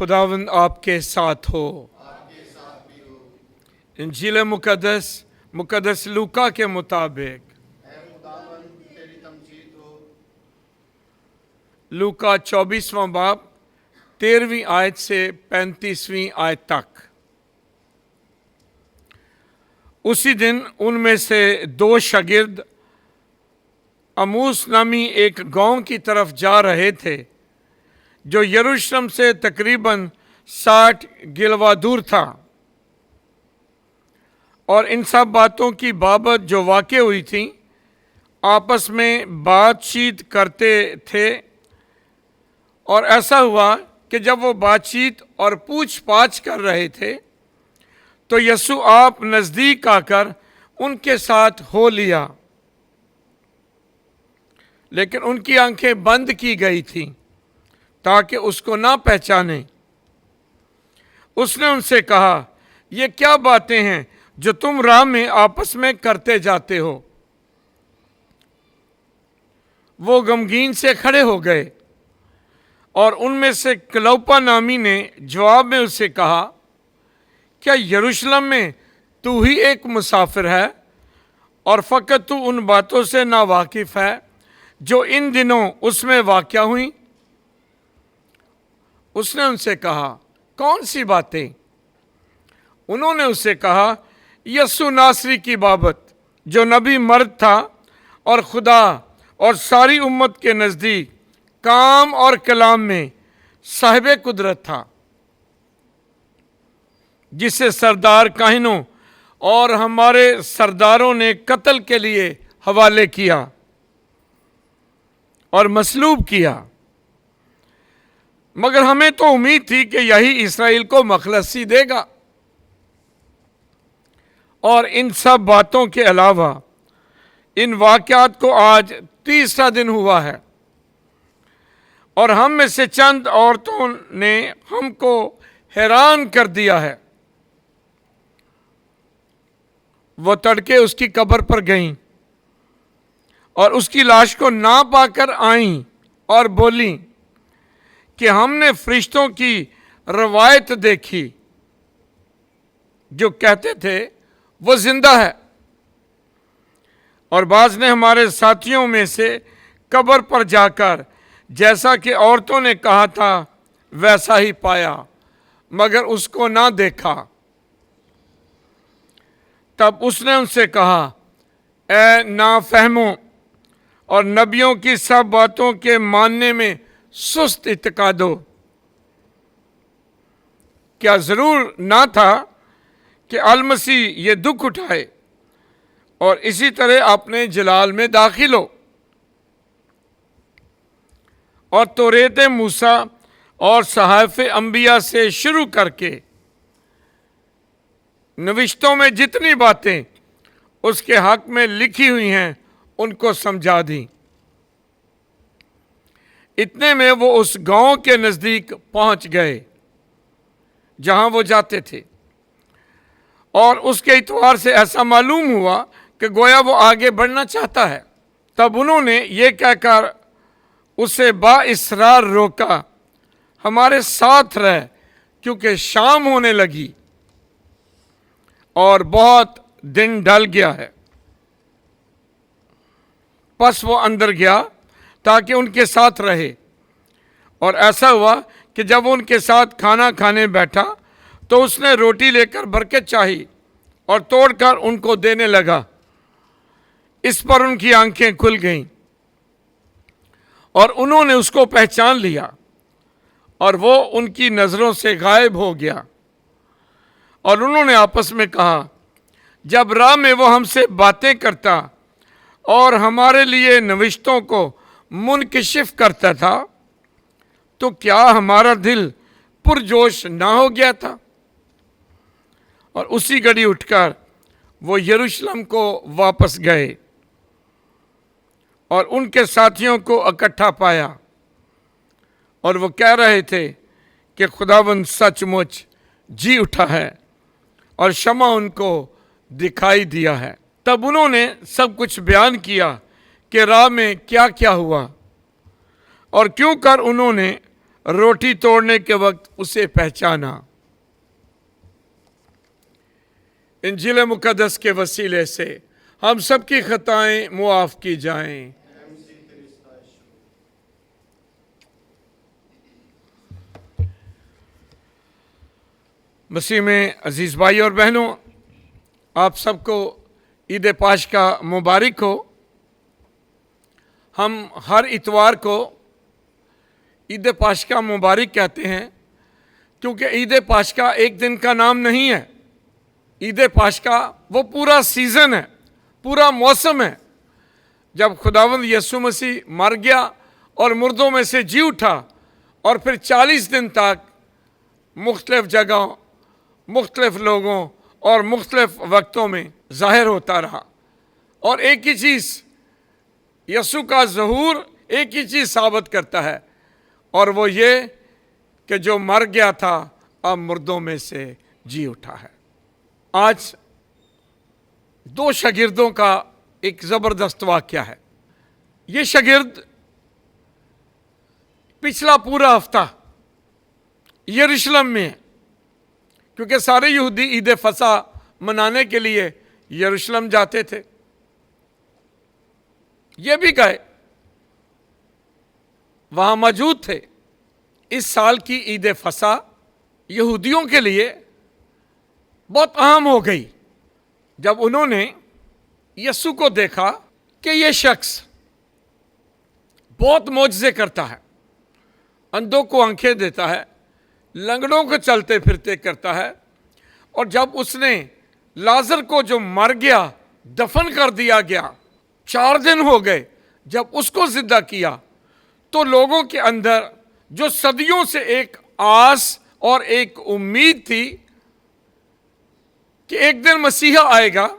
खुदावंद आपके साथ हो। इंजील मुकद्दस लूका के मुताबिक लूका 24वां बाब 13वीं आयत से 35वीं आयत तक। उसी दिन उनमें से दो शागिर्द अमूस नामी एक गांव की तरफ जा रहे थे जो यरूशलेम से तकरीबन 60 गिलवा दूर था, और इन सब बातों की बाबत जो वाक़ई हुई थी आपस में बातचीत करते थे। और ऐसा हुआ कि जब वो बातचीत और पूछ पाछ कर रहे थे तो यीशु आप नज़दीक आकर उनके साथ हो लिया, लेकिन उनकी आंखें बंद की गई थीं ताकि उसको ना पहचाने। उसने उनसे कहा, ये क्या बातें हैं जो तुम राह में आपस में करते जाते हो? वो गमगीन से खड़े हो गए, और उनमें से क्लोपा नामी ने जवाब में उससे कहा, क्या यरूशलेम में तू ही एक मुसाफिर है और फ़कत तू उन बातों से ना वाकिफ़ है जो इन दिनों उसमें वाक़या हुई? उसने उनसे कहा, कौन सी बातें? उन्होंने उससे कहा, यीशु नासरी की बाबत जो नबी मर्द था और खुदा और सारी उम्मत के नज़दीक काम और कलाम में साहिब कुदरत था, जिसे सरदार काहिनों और हमारे सरदारों ने कत्ल के लिए हवाले किया और मसलूब किया, मगर हमें तो उम्मीद थी कि यही इस्राएल को मखलसी देगा। और इन सब बातों के अलावा इन वाक़यात को आज 3रा दिन हुआ है, और हम में से चंद औरतों ने हमको हैरान कर दिया है। वो तड़के उसकी कब्र पर गईं और उसकी लाश को ना पाकर आईं और बोली कि हमने फरिश्तों की रवायत देखी जो कहते थे वो जिंदा है। और बाज ने हमारे साथियों में से कब्र पर जाकर जैसा कि औरतों ने कहा था वैसा ही पाया, मगर उसको ना देखा। तब उसने उनसे कहा, ए नाफहमों और नबियों की सब बातों के मानने में सुस्त इत्तेकादो, क्या जरूर ना था कि अलमसीह ये दुख उठाए और इसी तरह अपने जलाल में दाखिल हो? और तौरेत मूसा और सहाफ़ अंबिया से शुरू करके नविश्तों में जितनी बातें उसके हक में लिखी हुई हैं उनको समझा दी। इतने में वो उस गांव के नज़दीक पहुंच गए जहां वो जाते थे, और उसके इतवार से ऐसा मालूम हुआ कि गोया वो आगे बढ़ना चाहता है। तब उन्होंने ये कहकर उसे बाइसरार रोका, हमारे साथ रह, क्योंकि शाम होने लगी और बहुत दिन ढल गया है। बस वो अंदर गया ताकि उनके साथ रहे, और ऐसा हुआ कि जब वो उनके साथ खाना खाने बैठा तो उसने रोटी लेकर बरकत चाही और तोड़कर उनको देने लगा। इस पर उनकी आंखें खुल गईं और उन्होंने उसको पहचान लिया, और वो उनकी नज़रों से गायब हो गया। और उन्होंने आपस में कहा, जब राह में वो हमसे बातें करता और हमारे लिए नविश्तों को मुनकिशिफ करता था तो क्या हमारा दिल पुरजोश ना हो गया था? और उसी घड़ी उठकर वो यरूशलेम को वापस गए और उनके साथियों को इकट्ठा पाया, और वो कह रहे थे कि खुदावंद सचमुच जी उठा है और शमा उनको दिखाई दिया है। तब उन्होंने सब कुछ बयान किया कि राह में क्या क्या हुआ और क्यों कर उन्होंने रोटी तोड़ने के वक्त उसे पहचाना। इंजील मुकद्दस के वसीले से हम सबकी खताएं मुआफ की जाएं। मसीह में अजीज भाई और बहनों, आप सबको ईद पाशका मुबारक हो। हम हर इतवार को ईद पाशका मुबारक कहते हैं क्योंकि ईद पाशका एक दिन का नाम नहीं है। ईद पाशका वो पूरा सीज़न है, पूरा मौसम है, जब खुदावंद यीशु मसीह मर गया और मुर्दों में से जी उठा और फिर 40 दिन तक मुख्तलिफ जगहों, मुख्तलिफ लोगों और मुख्तलिफ वक्तों में ज़ाहिर होता रहा। और एक ही चीज़, यीशु का ज़हूर एक ही चीज़ साबित करता है, और वो ये कि जो मर गया था अब मुर्दों में से जी उठा है। आज 2 शागिर्दों का एक ज़बरदस्त वाक़या है। ये शागिर्द पिछला पूरा हफ्ता यरूशलेम में है, क्योंकि सारे यहूदी ईद फसा मनाने के लिए यरूशलेम जाते थे। ये भी गए, वहाँ मौजूद थे। इस साल की ईद फसा यहूदियों के लिए बहुत अहम हो गई जब उन्होंने यीशु को देखा कि ये शख्स बहुत मौजज़े करता है, अंधों को आंखें देता है, लंगड़ों को चलते फिरते करता है। और जब उसने लाजर को जो मर गया दफन कर दिया गया, 4 दिन हो गए जब उसको जिंदा किया, तो लोगों के अंदर जो सदियों से एक आस और एक उम्मीद थी कि एक दिन मसीहा आएगा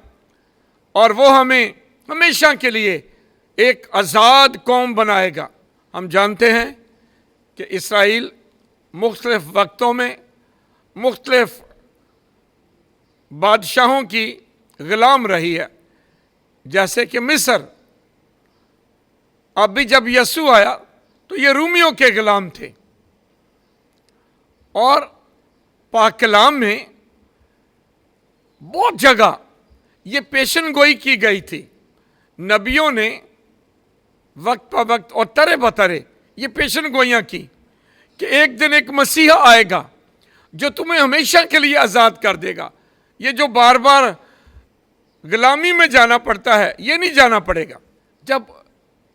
और वो हमें हमेशा के लिए एक आज़ाद कौम बनाएगा। हम जानते हैं कि इसराइल मुख्तलिफ वक्तों में मुख्तलिफ बादशाहों की ग़ुलाम रही है, जैसे कि मिस्र। अभी जब यीशु आया तो ये रूमियों के ग़ुलाम थे। और पाक कलाम में बहुत जगह ये पेशन गोई की गई थी। नबियों ने वक्त ब वक्त और तरह बतरे ये पेशन गोइयाँ की कि एक दिन एक मसीहा आएगा जो तुम्हें हमेशा के लिए आज़ाद कर देगा। ये जो बार बार गुलामी में जाना पड़ता है, ये नहीं जाना पड़ेगा। जब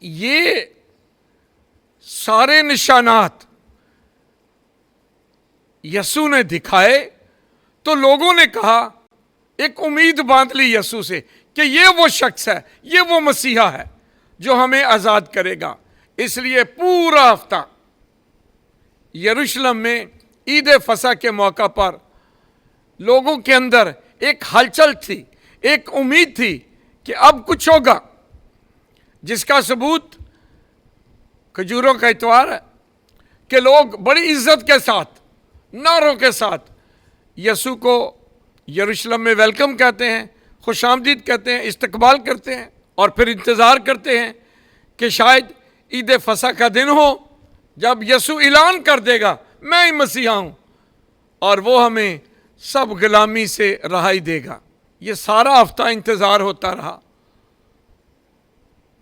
ये सारे निशानात यीशु ने दिखाए तो लोगों ने कहा, एक उम्मीद बांध ली यीशु से कि ये वो शख्स है, ये वो मसीहा है जो हमें आज़ाद करेगा। इसलिए पूरा हफ्ता यरूशलेम में ईद फसा के मौका पर लोगों के अंदर एक हलचल थी, एक उम्मीद थी कि अब कुछ होगा, जिसका सबूत खजूरों का इतवार है कि लोग बड़ी इज्जत के साथ, नारों के साथ यीशु को यरूशलेम में वेलकम कहते हैं, खुशामदीद कहते हैं, इस्तकबाल करते हैं और फिर इंतज़ार करते हैं कि शायद ईद फसा का दिन हो जब यीशु ऐलान कर देगा मैं ही मसीहा हूँ और वो हमें सब गुलामी से रहाई देगा। ये सारा हफ्ता इंतज़ार होता रहा,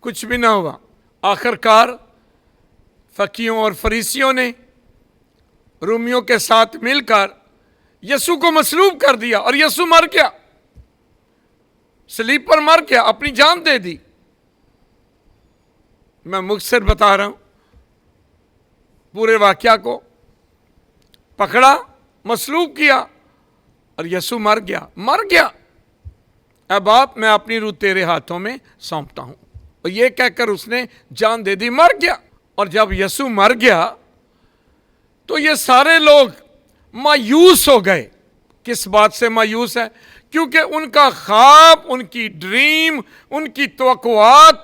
कुछ भी ना हुआ। आखिरकार फकीयों और फरीसियों ने रूमियों के साथ मिलकर यीशु को मसलूब कर दिया और यीशु मर गया, सलीब पर मर गया, अपनी जान दे दी। मैं मुख्तसर बता रहा हूं, पूरे वाकया को पकड़ा, मसलूब किया और यीशु मर गया। अब आप, मैं अपनी रूह तेरे हाथों में सौंपता हूं। और ये कहकर उसने जान दे दी, मर गया। और जब यीशु मर गया तो ये सारे लोग मायूस हो गए। किस बात से मायूस है? क्योंकि उनका ख्वाब, उनकी ड्रीम, उनकी तवक्कुआत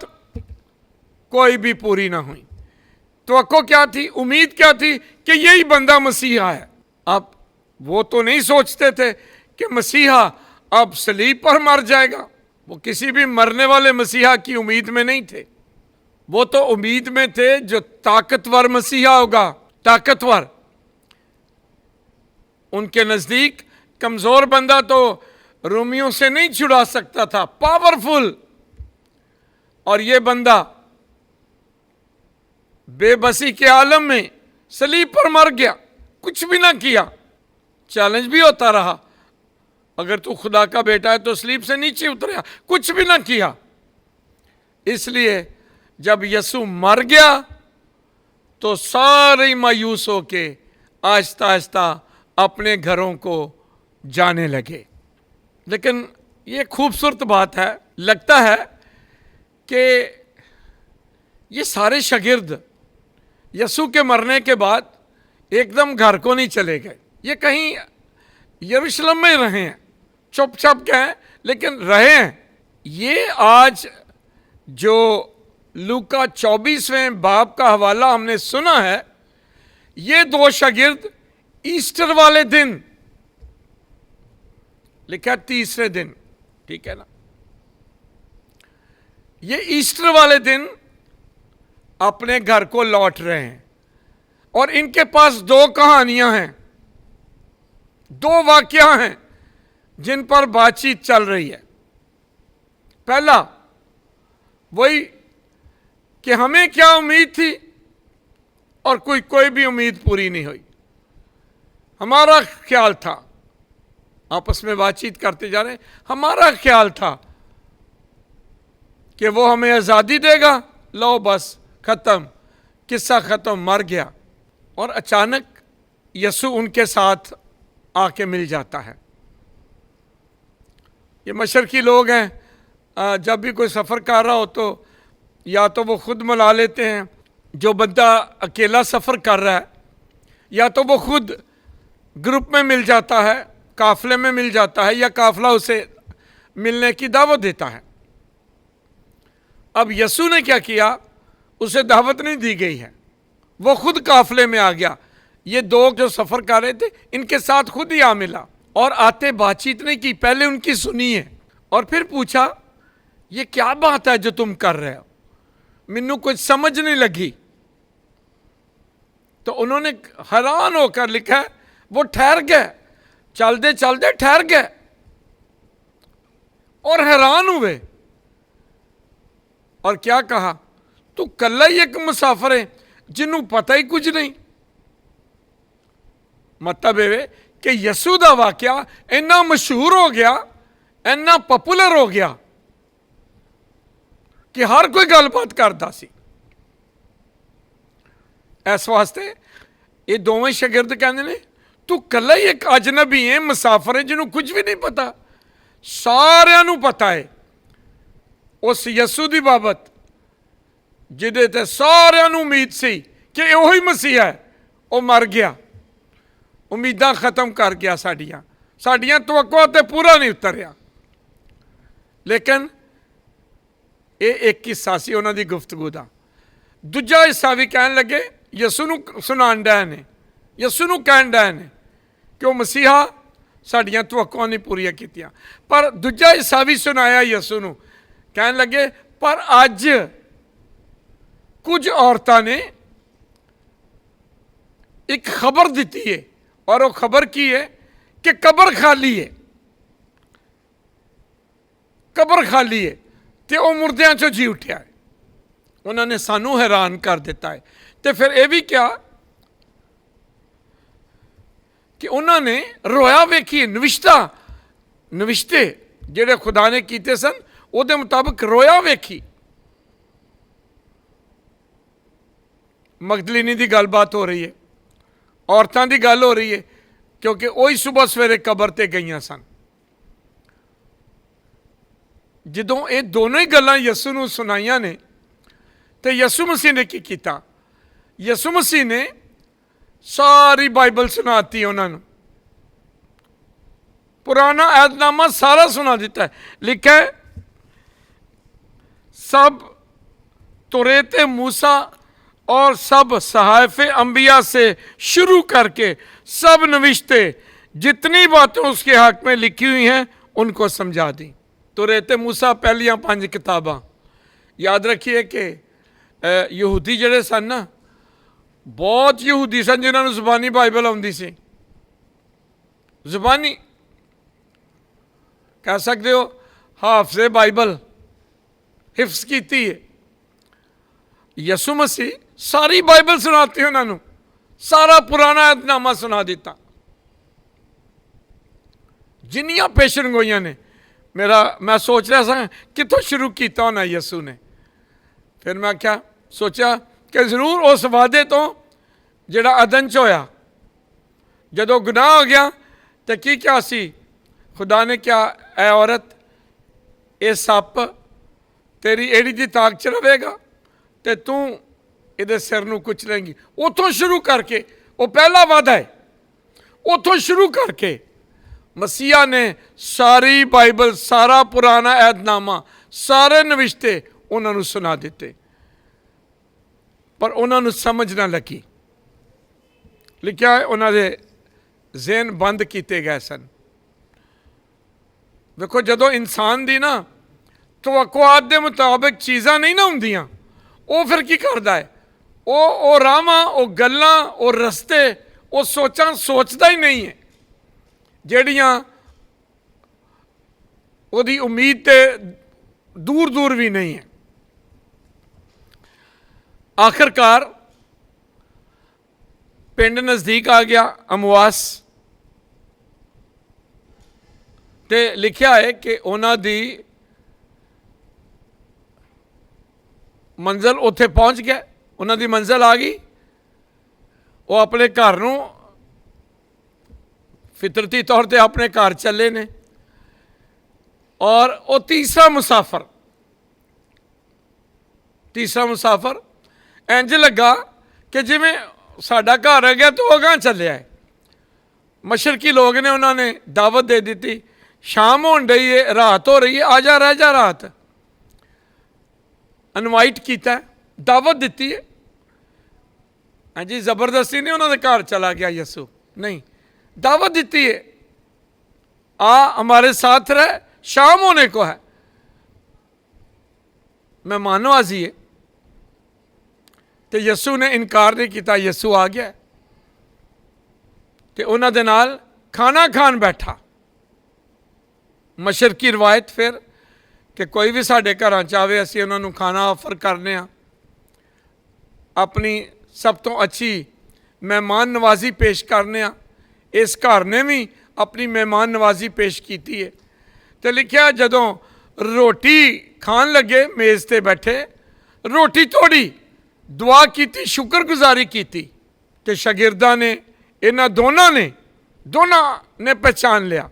कोई भी पूरी ना हुई। तवक्को क्या थी, उम्मीद क्या थी कि यही बंदा मसीहा है। अब वो तो नहीं सोचते थे कि मसीहा अब सलीब पर मर जाएगा। वो किसी भी मरने वाले मसीहा की उम्मीद में नहीं थे। वो तो उम्मीद में थे जो ताकतवर मसीहा होगा, ताकतवर। उनके नजदीक कमजोर बंदा तो रोमियों से नहीं छुड़ा सकता था, पावरफुल। और ये बंदा बेबसी के आलम में सलीब पर मर गया, कुछ भी ना किया। चैलेंज भी होता रहा, अगर तू खुदा का बेटा है तो सलीब से नीचे उतरा, कुछ भी ना किया। इसलिए जब यीशु मर गया तो सारे मायूस होके आहिस्ता आहिस्ता अपने घरों को जाने लगे। लेकिन ये खूबसूरत बात है, लगता है कि ये सारे शागिर्द यीशु के मरने के बाद एकदम घर को नहीं चले गए, ये कहीं यरूशलेम में रहे हैं, चुपचाप गए लेकिन रहे हैं। ये आज जो लूका 24वें बाब का हवाला हमने सुना है, ये दो शागिर्द ईस्टर वाले दिन, लिखा तीसरे दिन, ठीक है ना, ये ईस्टर वाले दिन अपने घर को लौट रहे हैं और इनके पास दो कहानियां हैं, दो वाकया हैं जिन पर बातचीत चल रही है। पहला वही कि हमें क्या उम्मीद थी और कोई भी उम्मीद पूरी नहीं हुई। हमारा ख्याल था, आपस में बातचीत करते जा रहे हैं, हमारा ख्याल था कि वो हमें आज़ादी देगा, लो बस खत्म, किस्सा खत्म, मर गया। और अचानक यीशु उनके साथ आके मिल जाता है। ये मशरकी लोग हैं, जब भी कोई सफ़र कर रहा हो तो या तो वो खुद मिला लेते हैं, जो बंदा अकेला सफ़र कर रहा है, या तो वो खुद ग्रुप में मिल जाता है, काफिले में मिल जाता है, या काफिला उसे मिलने की दावत देता है। अब यीशु ने क्या किया, उसे दावत नहीं दी गई है, वो खुद काफिले में आ गया। ये दो जो सफ़र कर रहे थे इनके साथ खुद ही आ मिला और आते बातचीत नहीं की, पहले उनकी सुनी है और फिर पूछा ये क्या बात है जो तुम कर रहे हो, मैनू कुछ समझ नहीं लगी। तो उन्होंने हैरान होकर लिखा है, वो ठहर गए, चलते चलते ठहर गए और हैरान हुए और क्या कहा, तू कल्ला ही एक मुसाफिर है जिन्हों पता ही कुछ नहीं। मतलब ये कि यीशु दा वाकया इन्ना मशहूर हो गया, इन्ना पॉपुलर हो गया कि हर कोई गलबात करता सी। इस वास्ते ये दोवें शागिर्द कहते ने, तू कल्ला ही एक अजनबी है, मुसाफिर है जिन्हों कुछ भी नहीं पता। सारिਆਂ ਨੂੰ पता है उस यीशु की बाबत जिहदे ते सारिਆਂ ਨੂੰ उम्मीद सी कि वही मसीहा है, वो मर गया, उम्मीदां खत्म कर गया, साडियां तवक्कुआं ते पूरा नहीं उतरिया। लेकिन ये एक हिस्सा सी उन्हां दी गुफ्तगू दा। दूजा हिस्सा भी कहन लगे, यीशु नूं सुनाण डए ने, यीशु नूं कहण डए ने कि वो मसीहा साडियां तवक्कुआं नहीं पूरीआं कीतियां। पर दूजा हिस्सा भी सुनाया यीशु नूं, कहन लगे पर अज कुछ औरतां ने एक खबर दी है और वो खबर की है कि कब्र खाली है, कब्र खाली है ते वो मुर्दियां चों जी उठिया है। उन्होंने सानू हैरान कर दिता है। तो फिर यह भी क्या कि उन्होंने रोया वेखी, नविश्ते जेडे खुदा ने कीते सन उहदे मुताबिक रोया वेखी। मगदलीनी की गलबात हो रही है, औरतां की गल हो रही है, क्योंकि वही सुबह सवेरे कबर ते गईयां सन। जदों ये दोनों ही गल्लां यीशु नूं सुनाईयां ने तो यीशु मसीह ने की कीता, यीशु मसीह ने सारी बाइबल सुनाती उन्होंने, पुराना ऐहदनामा सारा सुना दिता है। लिखा है सब तुरेते मूसा और सब सहाफ़े अंबिया से शुरू करके सब नविश्ते जितनी बातें उसके हक में लिखी हुई हैं उनको समझा दी। तुरेते मूसा पहलियां 5 किताबां। याद रखिए कि यहूदी जड़े सन ना, ਬਹੁਤ ਯਹੂਦੀ ਸਨ ਜਿਨ੍ਹਾਂ ਨੂੰ ਜ਼ੁਬਾਨੀ ਬਾਈਬਲ ਆਉਂਦੀ ਸੀ। ਜ਼ੁਬਾਨੀ ਕਹਿ ਸਕਦੇ ਹੋ, ਹਾਫਜ਼ੇ ਬਾਈਬਲ ਹਿਫਜ਼ ਕੀਤੀ ਹੈ। ਯਿਸੂ ਮਸੀਹ ਸਾਰੀ ਬਾਈਬਲ ਸੁਣਾਤੀ ਉਹਨਾਂ ਨੂੰ, ਸਾਰਾ ਪੁਰਾਣਾ ਅਹਿਦਨਾਮਾ ਸੁਣਾ ਦਿੱਤਾ, ਜਿੰਨੀਆਂ ਪੇਸ਼ਣ ਗੋਈਆਂ ਨੇ। ਮੈਂ ਸੋਚ ਰਿਹਾ ਸਾਂ ਕਿੱਥੋਂ ਸ਼ੁਰੂ ਕੀਤਾ ਹੋਣਾ ਯਿਸੂ ਨੇ। ਫਿਰ ਮੈਂ ਸੋਚਿਆ ਕਿ ਜ਼ਰੂਰ ਉਸ ਵਾਅਦੇ ਤੋਂ ਜਿਹੜਾ ਅਦਨ 'ਚ ਹੋਇਆ, ਜਦੋਂ ਗੁਨਾਹ ਹੋ ਗਿਆ ਤਾਂ ਕੀ ਕਿਹਾ ਸੀ ਖੁਦਾ ਨੇ? ਕਿਹਾ, ਐ ਔਰਤ, ਇਹ ਸੱਪ ਤੇਰੀ ਏੜੀ ਦੀ ਤਾਕ 'ਚ ਰਵੇਗਾ ਤੇ ਤੂੰ ਇਹਦੇ ਸਿਰ ਨੂੰ ਕੁਚਲੇਂਗੀ। ਉੱਥੋਂ ਸ਼ੁਰੂ ਕਰਕੇ, ਉਹ ਪਹਿਲਾ ਵਾਅਦਾ ਹੈ, ਉੱਥੋਂ ਸ਼ੁਰੂ ਕਰਕੇ ਮਸੀਹਾ ਨੇ ਸਾਰੀ ਬਾਈਬਲ, ਸਾਰਾ ਪੁਰਾਣਾ ਅਹਿਦਨਾਮਾ, ਸਾਰੇ ਨਵਿਸ਼ਤੇ ਉਹਨਾਂ ਨੂੰ ਸੁਣਾ ਦਿੱਤੇ, ਪਰ ਉਹਨਾਂ ਨੂੰ ਸਮਝ ਨਾ ਲੱਗੀ। ਲਿਖਿਆ ਹੈ ਉਹਨਾਂ ਦੇ ਜ਼ਿਹਨ ਬੰਦ ਕੀਤੇ ਗਏ ਸਨ। ਵੇਖੋ, ਜਦੋਂ ਇਨਸਾਨ ਦੀ ਨਾ ਤਵੱਕੁਆਤ ਦੇ ਮੁਤਾਬਕ ਚੀਜ਼ਾਂ ਨਹੀਂ ਨਾ ਹੁੰਦੀਆਂ, ਉਹ ਫਿਰ ਕੀ ਕਰਦਾ ਹੈ? ਉਹ ਰਾਹਾਂ, ਉਹ ਗੱਲਾਂ, ਉਹ ਰਸਤੇ, ਉਹ ਸੋਚਾਂ ਸੋਚਦਾ ਹੀ ਨਹੀਂ ਹੈ ਜਿਹੜੀਆਂ ਉਹਦੀ ਉਮੀਦ ਤੇ ਦੂਰ ਦੂਰ ਵੀ ਨਹੀਂ ਹੈ। ਆਖਰਕਾਰ ਪਿੰਡ ਨਜ਼ਦੀਕ ਆ ਗਿਆ, ਅਮਵਾਸ, ਤੇ ਲਿਖਿਆ ਹੈ ਕਿ ਉਹਨਾਂ ਦੀ ਮੰਜ਼ਿਲ ਉੱਥੇ ਪਹੁੰਚ ਗਿਆ, ਉਹਨਾਂ ਦੀ ਮੰਜ਼ਿਲ ਆ ਗਈ। ਉਹ ਆਪਣੇ ਘਰ ਨੂੰ ਫਿਤਰਤੀ ਤੌਰ ਤੇ ਆਪਣੇ ਘਰ ਚੱਲੇ ਨੇ, ਔਰ ਉਹ ਤੀਸਰਾ ਮੁਸਾਫਰ ਇੰਜ ਲੱਗਾ ਕਿ ਜਿਵੇਂ ਸਾਡਾ ਘਰ ਹੈ ਗਿਆ ਤੇ ਉਹ ਅਗਾਂਹ ਚੱਲਿਆ ਹੈ। ਮਸ਼ਰਕੀ ਲੋਕ ਨੇ, ਉਹਨਾਂ ਨੇ ਦਾਵਤ ਦੇ ਦਿੱਤੀ, ਸ਼ਾਮ ਹੋਣ ਡਈ ਹੈ, ਰਾਤ ਹੋ ਰਹੀ ਹੈ, ਆ ਜਾ, ਰਹਿ ਜਾ ਰਾਤ। ਇਨਵਾਈਟ ਕੀਤਾ, ਦਾਵਤ ਦਿੱਤੀ ਹੈ। ਹਾਂਜੀ, ਜ਼ਬਰਦਸਤੀ ਨਹੀਂ ਉਹਨਾਂ ਦੇ ਘਰ ਚਲਾ ਗਿਆ ਯਿਸੂ, नहीं, दावत देती है, आ हमारे साथ रह, शाम होने को है, मेहमानों आजी है। तो यस्सू ने इनकार नहीं किया, यस्सू आ गया तो उन्होंने दे नाल खाना खान बैठा। मशरकी रवायत फिर कि कोई भी साढ़े घर चाहे असी उन्होंने खाना ऑफर करने, अपनी सब तो अच्छी मेहमान नवाजी पेश करने। इस घर ने भी अपनी मेहमान नवाजी पेश की है। तो लिखा जदों रोटी खान लगे, मेज़ ते बैठे, रोटी तोड़ी, दुआ की, शुक्रगुजारी की, तो शागिर्दां ने, इन्हां दोनों ने पहचान लिया।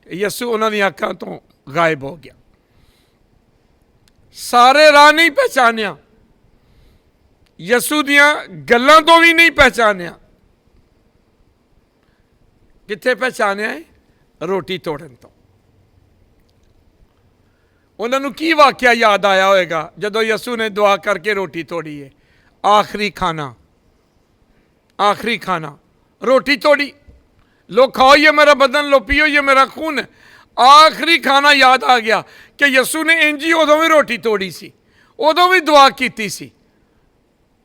यस्सू उन्हां दी अखां तो गायब हो गया। सारे राह नहीं पहचानिया, यस्सू दियां गल्लां तो भी नहीं पहचानिया। कित्थे पहचानिया है? रोटी तोड़न तो। उन्होंने की वाकया याद आया होएगा जदों यस्सू ने दुआ करके रोटी तोड़ी है। आखिरी खाना रोटी तोड़ी, लो खाओ ये मेरा बदन, लो पियो ये मेरा खून है। आखिरी खाना याद आ गया कि यस्सू ने इंजी उदों भी रोटी तोड़ी सी, उदों भी दुआ की सी,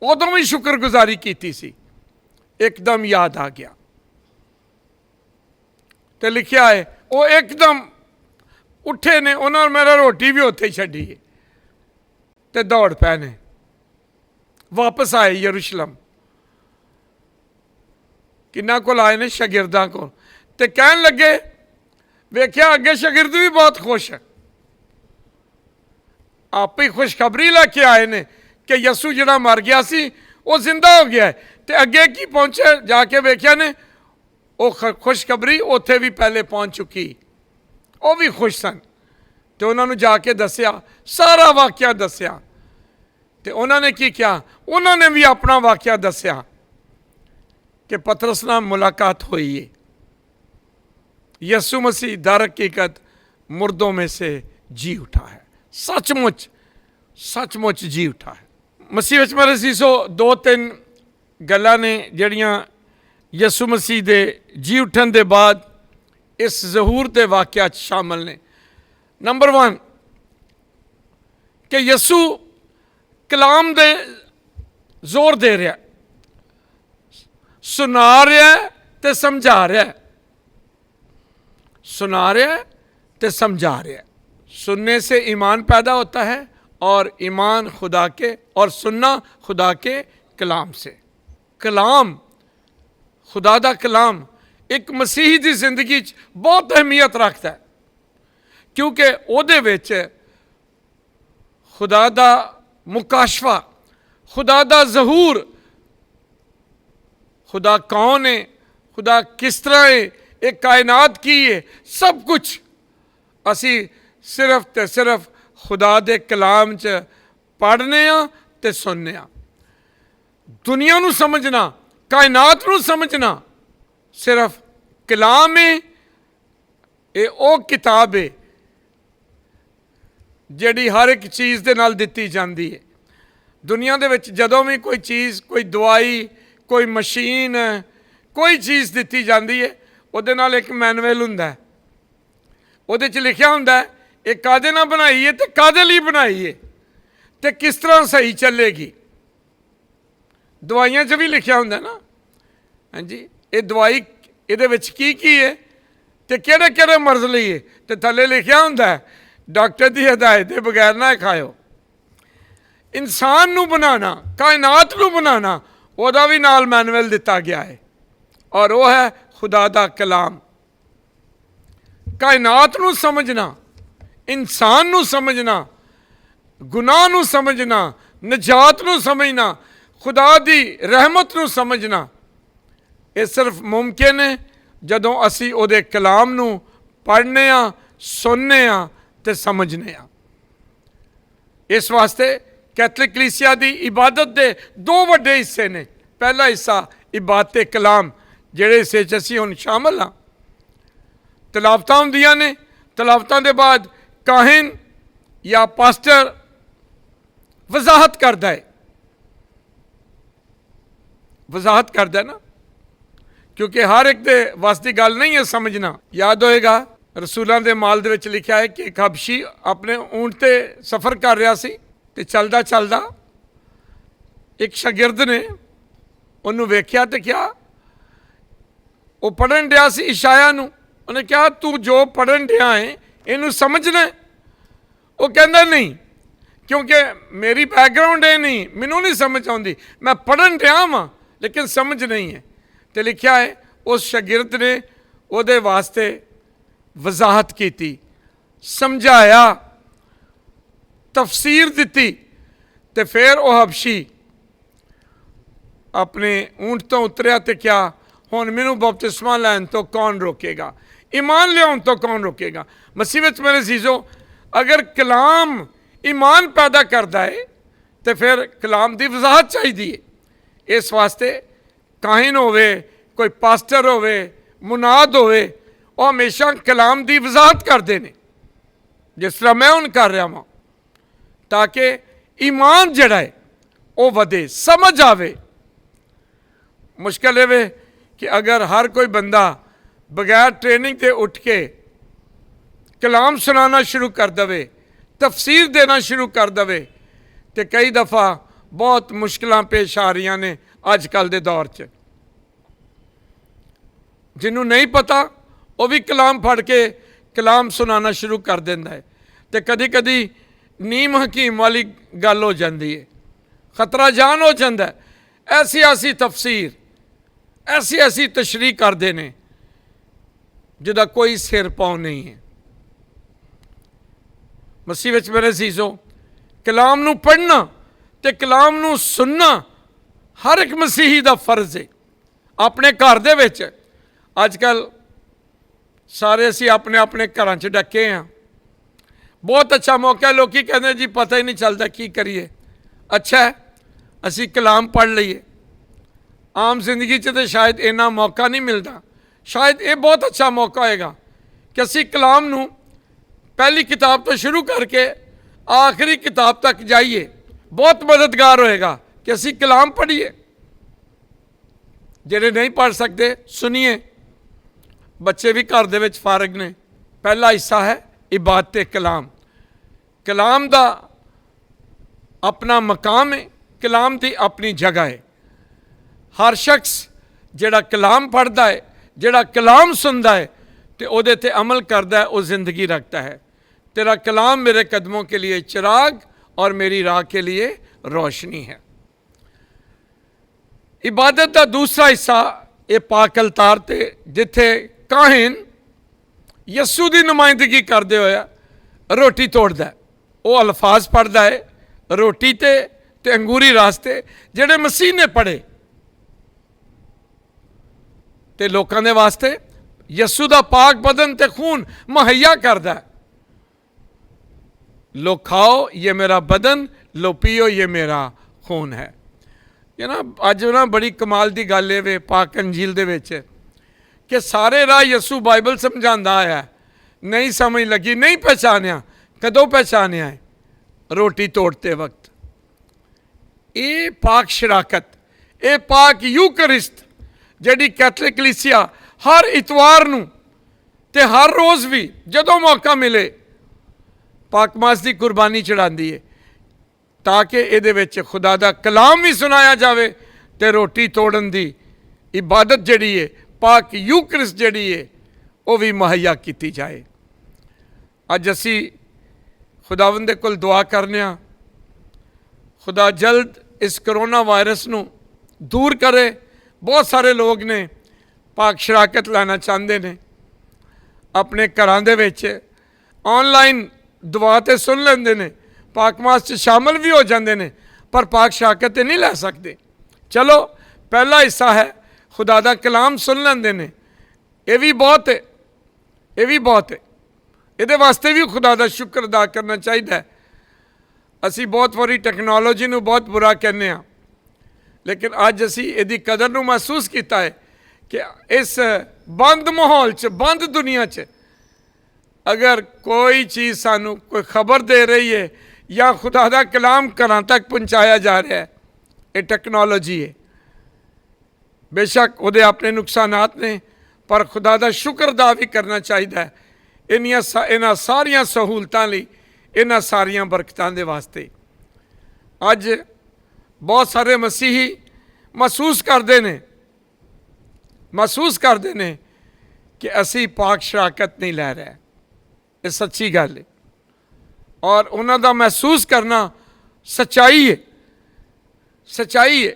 उदों भी शुक्रगुजारी की सी। एकदम याद आ गया। तो लिखा है वो एकदम उठे ने, उन्होंने मेरा रोटी भी उत्थे छड्डी है ते दौड़ पै ने, वापस आए यरूशलेम। किन्ना कोल आए ने? शागिर्दां कोल। ते कहन लगे, वेख्या अगे शागिर्द भी बहुत खुश है, आप ही खुशखबरी लैके आए ने कि यस्सू जिहड़ा मर गया सी वो जिंदा हो गया है। ते अगे की पहुंचे, जाके वेख्या ने वो खुशखबरी उत्थे भी पहले पहुंच चुकी, वो भी खुश सन। तो उन्होंने जाके दसिया, सारा वाकया दसिया। तो उन्होंने की किया? उन्होंने भी अपना वाकया दसिया कि पतरस नाल मुलाकात हुई है, यस्सू मसीह दर हकीकत मुर्दों में से जी उठा है, सचमुच जी उठा है। मसीह विच मेरे सीसो दो तीन गल्लां ने जिहड़ियां यस्सू मसीह दे जी उठन दे बाद इस ज़हूर दे वाकया शामिल ने। नंबर 1 कि यस्सू कलाम दे जोर दे रहा, सुना रहा है ते समझा रहा है, सुना रहा है ते समझा रहा है। सुनने से ईमान पैदा होता है और ईमान खुदा के, और सुनना खुदा के कलाम से। कलाम, खुदा दा कलाम एक मसीही दी जिंदगी च बहुत अहमियत रखता है, क्योंकि ਉਹਦੇ ਵਿੱਚ खुदा दा मुकाशवा, खुदा दा ज़हूर, खुदा कौन है, खुदा किस तरह है, एक कायनात की है, सब कुछ असी सिर्फ ते सिर्फ खुदा दे कलाम च पढ़ने ते सुनने। दुनिया नू समझना, कायनात नू समझना सिर्फ कलाम है। ये ओ किताब है ਜਿਹੜੀ हर एक चीज़ ਦੇ ਨਾਲ ਦਿੱਤੀ ਜਾਂਦੀ है। दुनिया ਦੇ ਵਿੱਚ ਜਦੋਂ ਵੀ कोई चीज़, कोई दवाई, कोई मशीन, कोई चीज़ ਦਿੱਤੀ ਜਾਂਦੀ है, ਉਹਦੇ ਨਾਲ एक मैनुअल ਹੁੰਦਾ है। ਉਹਦੇ 'ਚ ਲਿਖਿਆ ਹੁੰਦਾ है ਇਹ ਕਾਹਦੇ ਨਾਲ ਬਣਾਈ ਹੈ ਤੇ ਕਾਹਦੇ ਲਈ ਬਣਾਈ ਹੈ ਤੇ ਕਿਸ ਤਰ੍ਹਾਂ ਸਹੀ ਚੱਲੇਗੀ। ਦਵਾਈਆਂ 'ਚ ਵੀ ਲਿਖਿਆ ਹੁੰਦਾ ਨਾ, ਹਾਂਜੀ, ਇਹ ਦਵਾਈ ਇਹਦੇ ਵਿੱਚ ਕੀ ਹੈ ਤੇ ਕਿਹੜੇ ਮਰਜ਼ ਲਈ ਹੈ, ਤੇ ਥੱਲੇ ਲਿਖਿਆ ਹੁੰਦਾ ਹੈ डॉक्टर की हिदायत के बगैर ना खाओ। इंसान नू बनाना, कायनात नू बनाना, वह भी नाल मैनुअल दिता गया है, और वह है खुदा दा कलाम। कायनात नू समझना, इंसान नू समझना, गुनाह नू समझना, निजात नू समझना, खुदा दी रहमत नू समझना, ये सिर्फ मुमकिन है जदों असी उहदे कलाम नू पढ़ने सुनने ते समझने। इस वास्ते कैथलिक कलीसिया की इबादत के दो वड्डे हिस्से ने। पहला हिस्सा इबादत कलाम, जिहड़े हिस्से च असीं हुण शामिल हाँ। तलावतां हुंदियां ने, तलावतां दे बाद काहिन या पास्टर वजाहत करदा है, वजाहत करदा है ना, क्योंकि हर एक दे वस दी गल नहीं है समझना। याद होएगा रसूलों के माल दे विच लिखा है कि एक हबशी अपने ऊंट ते सफ़र कर रहा सी, ते चलदा चलदा एक शागिर्द ने उन्होंने वेख्या ते क्या वो पढ़न दिया सी इशाया नूं। उन्हें कहा तू जो पढ़न दिया है इनू समझना है। वो कहता नहीं, क्योंकि मेरी बैकग्राउंड है नहीं, मैनू नहीं समझ आती, मैं पढ़न दिया वां लेकिन समझ नहीं है। तो लिखा है उस शागिर्द ने उहदे वास्ते वजाहत की, समझाया, तफसीर दी, तो फिर वह हबशी अपने ऊंट तो उतरिया तो क्या हुण मैनू बपतिस्मा लैन तो कौन रोकेगा, ईमान लियाउण तो कौन रोकेगा। मसीह विच मेरे अजीजो, अगर कलाम ईमान पैदा करता है तो फिर कलाम की वजाहत चाहिए है। इस वास्ते काहिन होवे, कोई पास्टर होवे, मुनाद होवे, वो हमेशा कलाम की वजाहत करते हैं, जिस तरह मैं हुण कर रहा वां, ताकि ईमान जिहड़ा है वो वधे, समझ आवे। मुश्किल है कि अगर हर कोई बंदा बगैर ट्रेनिंग के उठ के कलाम सुनाना शुरू कर दे, तफसीर देना शुरू कर दे, तो कई दफ़ा बहुत मुश्किलां पेश आ रही ने अजकल के दौर च। जिन्हों नहीं पता वो भी कलाम फड़ के कलाम सुनाना शुरू कर देंदा है, तो कदी कदी नीम हकीम वाली गल हो जाती है, खतरा जान हो जाता है। ऐसी ऐसी तफसीर, ऐसी ऐसी तशरीह करते हैं जिहदा कोई सिर पाँव नहीं है। मसीह विच मेरे अजीजो, कलाम नू पढ़ना ते कलाम नू सुनना हर एक मसीही दा फर्ज है। अपने घर दे विच अजकल सारे असी अपने अपने घर च डके हाँ, बहुत अच्छा मौका है। लोग कहते जी पता ही नहीं चलता की करिए। अच्छा है असी कलाम पढ़ लीए। आम जिंदगी च तो शायद इन्ना मौका नहीं मिलता। शायद ये बहुत अच्छा मौका होएगा कि असी कलाम नू पहली किताब तो शुरू करके आखिरी किताब तक जाइए। बहुत मददगार होएगा कि असी कलाम पढ़िए। जिहड़े नहीं पढ़ सकते सुनिए। बच्चे भी घर दे विच फारग ने। पहला हिस्सा है इबादत कलाम। कलाम दा अपना मकाम है, कलाम की अपनी जगह है। हर शख्स ਜਿਹੜਾ ਕਲਾਮ ਪੜ੍ਹਦਾ ਹੈ, ਜਿਹੜਾ ਕਲਾਮ ਸੁਣਦਾ ਹੈ ਤੇ ਉਹਦੇ ਤੇ ਅਮਲ ਕਰਦਾ ਹੈ, ਉਹ ਜ਼ਿੰਦਗੀ ਰੱਖता है। तेरा कलाम मेरे कदमों के लिए चिराग और मेरी राह के लिए रोशनी है। इबादत का दूसरा हिस्सा ये पाक अलतार ते जिथे काहिन यस्सू की नुमाइंदगी करते हुए रोटी तोड़ता है, वो अल्फाज पढ़ता है रोटी ते अंगूरी रास्ते जेड़े मसीह ने पढ़े ते लोगों के वास्ते यस्सू का पाक बदन ते खून मुहैया करता है। लो खाओ ये मेरा बदन, लो पियो ये मेरा खून है। ये ना अज ना बड़ी कमाल की गल है वे पाक अंजील दे विच कि सारे राह यस्सू बाइबल समझाता आया, नहीं समझ लगी, नहीं पहचानिया। कदों पहचानिया है? रोटी तोड़ते वक्त। ये पाक शराकत, ये पाक यूकरिस्त जिहड़ी कैथलिक कलीसिया हर इतवार नूं ते हर रोज़ भी जदों मौका मिले पाक मास की कुर्बानी चढ़ाती है ताकि इहदे विच खुदा दा कलाम भी सुनाया जाए ते रोटी तोड़न दी इबादत जिहड़ी है पाक यूकरिस्त जिहड़ी है वो भी मुहैया की जाए। अज असी खुदावंद दे कोल दुआ करने आ, खुदा जल्द इस करोना वायरस नूं दूर करे। बहुत सारे लोग ने पाक शराकत लाना चाहते हैं, अपने घरां दे विच ऑनलाइन दुआ ते सुन लेंदे ने, पाक मास च शामिल भी हो जाते हैं, पर पाक शराकत नहीं लै सकते। चलो पहला हिस्सा है खुदा दा कलाम सुन लेंदे ने, ये भी बहुत है, ये भी बहुत है। ये वास्ते भी खुदा का शुक्र अदा करना चाहिए। असी बहुत बारी टैक्नोलॉजी नूं बहुत बुरा कहने आ, लेकिन अज असी इहदी कदर नूं महसूस किया है कि इस बंद माहौल च, बंद दुनिया च अगर कोई चीज़ सानू कोई खबर दे रही है या खुदा का कलाम घरां तक पहुँचाया जा रहा है, ये टैक्नोलॉजी है। बेशक उहदे अपने नुकसानात ने, पर खुदा का शुक्र अदा भी करना चाहिए इन्हां सारियां सहूलतां लई, इन्हां सारियां बरकतां दे वास्ते। अज बहुत सारे मसीही महसूस करते हैं कि असी पाक शराकत नहीं लै रहे। ये सच्ची गल है और उन्हां दा महसूस करना सच्चाई है, सच्चाई है,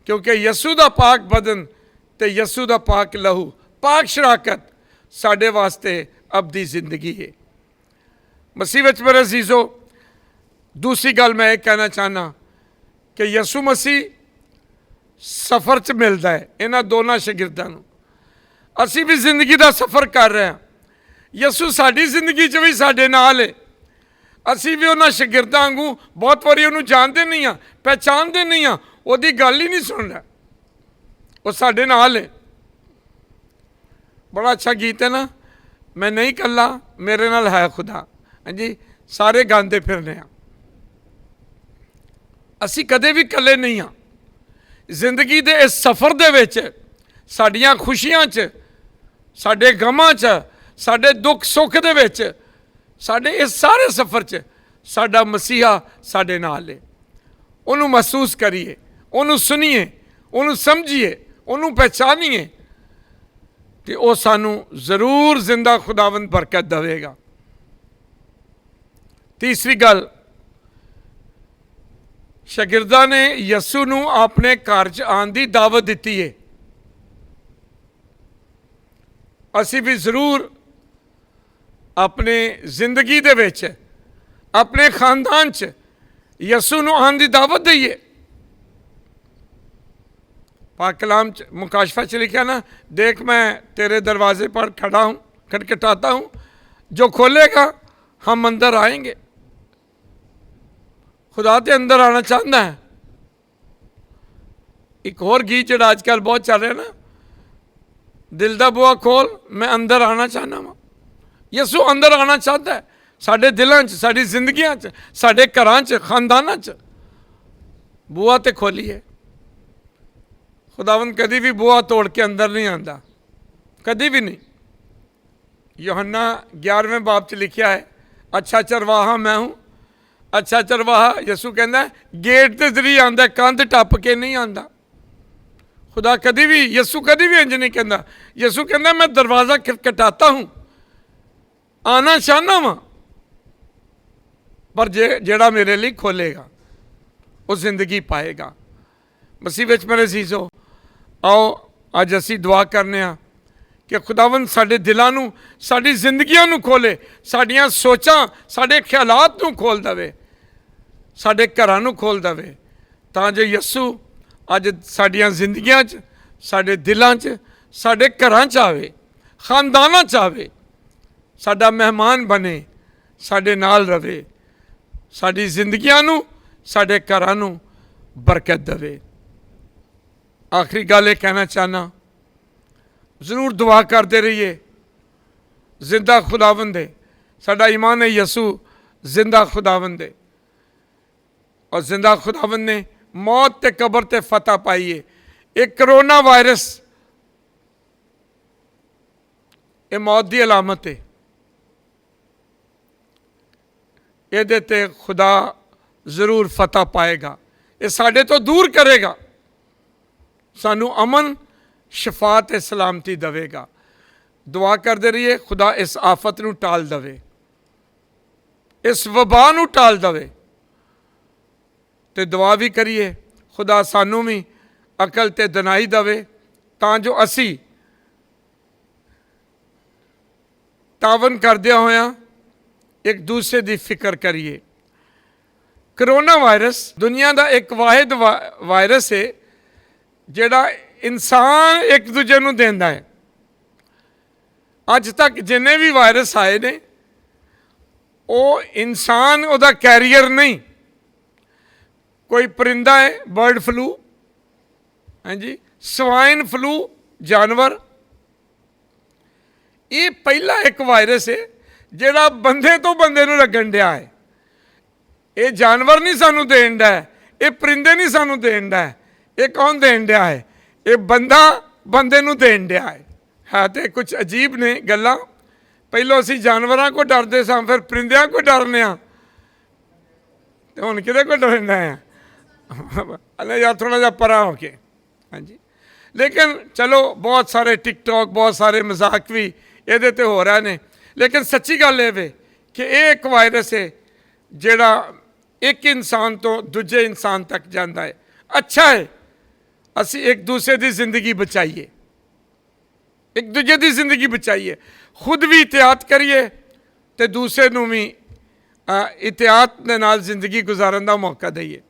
क्योंकि यस्सू दा पाक बदन ते यस्सू दा पाक लहू, पाक शराकत साडे वास्ते अबदी जिंदगी है। मसीह विच मेरे अजीजो, दूसरी गल मैं ये कहना चाहना कि यस्सू मसीह सफ़र च मिलता है इन्हां दोनों शागिर्दां नूं। असी भी जिंदगी का सफ़र कर रहे हैं, यस्सू साडी जिंदगी च भी साडे नाल है। असी भी उन्हां शागिर्दां वांगू बहुत बारी उहनूं जानते नहीं हाँ, पहचानते नहीं हाँ, उहदी गल ही नहीं सुन रहा, वो साडे नाल है। बड़ा अच्छा गीत है ना, मैं नहीं कल्ला मेरे नाल है खुदा। हाँ जी, सारे गाते फिरने आ, असी कदे भी कल्ले नहीं हाँ। जिंदगी के इस सफ़र दे विच साडियां खुशियां च, साडे गमां च, साडे दुख सुख दे विच, साडे इस सारे सफ़र च साडा मसीहा साडे नाल है। उन्होंने महसूस करिए, उन्होंने सुनिए, उन्होंने समझिए, उन्होंने पहचानिए तो वह सानू जरूर जिंदा खुदावंद बरकत देगा। तीसरी गल, शागिर्दां ने यस्सू नूं अपने घर च आने की दावत दी है। असी भी जरूर अपने जिंदगी दे विच, अपने खानदान च यस्सू नूं आने की दावत दईए। पाक कलाम च मुकाशफा च लिखा ना, देख मैं तेरे दरवाजे पर खड़ा हूँ, खटखटाता हूँ, जो खोलेगा हम अंदर आएंगे। खुदा तो अंदर आना चाहता है। एक और गीत जो आजकल बहुत चल रहा है ना, दिल दा बुआ खोल मैं अंदर आना चाहना वा। यस्सू अंदर आना चाहता है साडे दिलों च, साडी जिंदगियां च, साडे घरां च, खानदानां च। बुआ तो खोलिए। खुदावंद कभी भी बुआ तोड़ के अंदर नहीं आता, कभी भी नहीं। यूहन्ना 11वें बाब च लिखा है, अच्छा चरवाहा मैं हूँ। अच्छा चरवाहा यस्सू कहता है गेट के जरिए आता, कंध टप के नहीं आता। खुदा कभी भी, यसू कभी भी इंज नहीं कहता। यसू कहता मैं दरवाज़ा खटखटाता हूँ, आना चाहना वा, पर जेड़ा मेरे लिए खोलेगा वो जिंदगी पाएगा। मसीह विच मेरे अजीज़ो, आओ अज असी दुआ करने कि खुदावंद साडे दिलों नूं, साडी जिंदगियां नूं खोले, साडियां सोचां, साडे ख्यालात नूं खोल दवे, साडे घरां नूं खोल दवे, तां जो यसू अज साडियां जिंदगियां च, साडे दिलां च, साडे घरां च आवे, खानदानां च आवे, साडा मेहमान बने, साडे नाल रवे, साडी जिंदगियां नूं, साडे घरां नूं बरकत देवे। आखिरी गल ये कहना चाहना, ज़रूर दुआ करते रहिए, जिंदा खुदावंद है, साडा ईमान है यसू जिंदा खुदावंद है, और जिंदा खुदावंद ने मौत ते कबर ते फतह पाई है। एक करोना वायरस ये मौत की अलामत है, ये ते खुदा जरूर फतह पाएगा, ये साडे तो दूर करेगा, सानू अमन शफा ते सलामती देवेगा। दुआ करते रहिए खुदा इस आफत नूं टाल दवे, इस वबा नूं टाल दवे, ते दुआ भी करिए खुदा सानू भी अकल ते दनाई दवे, तां जो असी तावन करदे होया एक दूसरे की फिक्र करिए। करोना वायरस दुनिया का एक वाहिद वायरस है जिहड़ा इंसान एक दूजे नूं देंदा है। अज तक जिन्ने भी वायरस आए ने वो इंसान उहदा कैरियर नहीं, कोई परिंदा है बर्ड फ्लू, हाँ जी, स्वाइन फ्लू जानवर, ये पहला एक वायरस है जिहड़ा बंदे तो बंदे नूं लगन दिया है। ये जानवर नहीं सानू देन दिया है, ये परिंदे नहीं सानू देन दिया है, ये कौन देन दिया है? ये बंदा बंदे नूं देन दिया है। तो कुछ अजीब ने गल्लां, पहलों असीं जानवरां को डरदे सां, फिर परिंदियां को डरने आ, ते हुण किहदे को डरना है? अल्लाह यार थोड़ा जा परा हो के, हाँ जी। लेकिन चलो बहुत सारे टिकटॉक, बहुत सारे मजाक भी ये ते हो रहे हैं, लेकिन सच्ची गल ये वे कि ये एक वायरस है जिहड़ा एक इंसान तो दूजे इंसान तक जाता है। अच्छा है असी एक दूसरे की जिंदगी बचाइए, एक दूजे की जिंदगी बचाइए, खुद भी एहतियात करिए तो दूसरे नूं भी एहतियात दे नाल जिंदगी गुजारन का मौका दईए।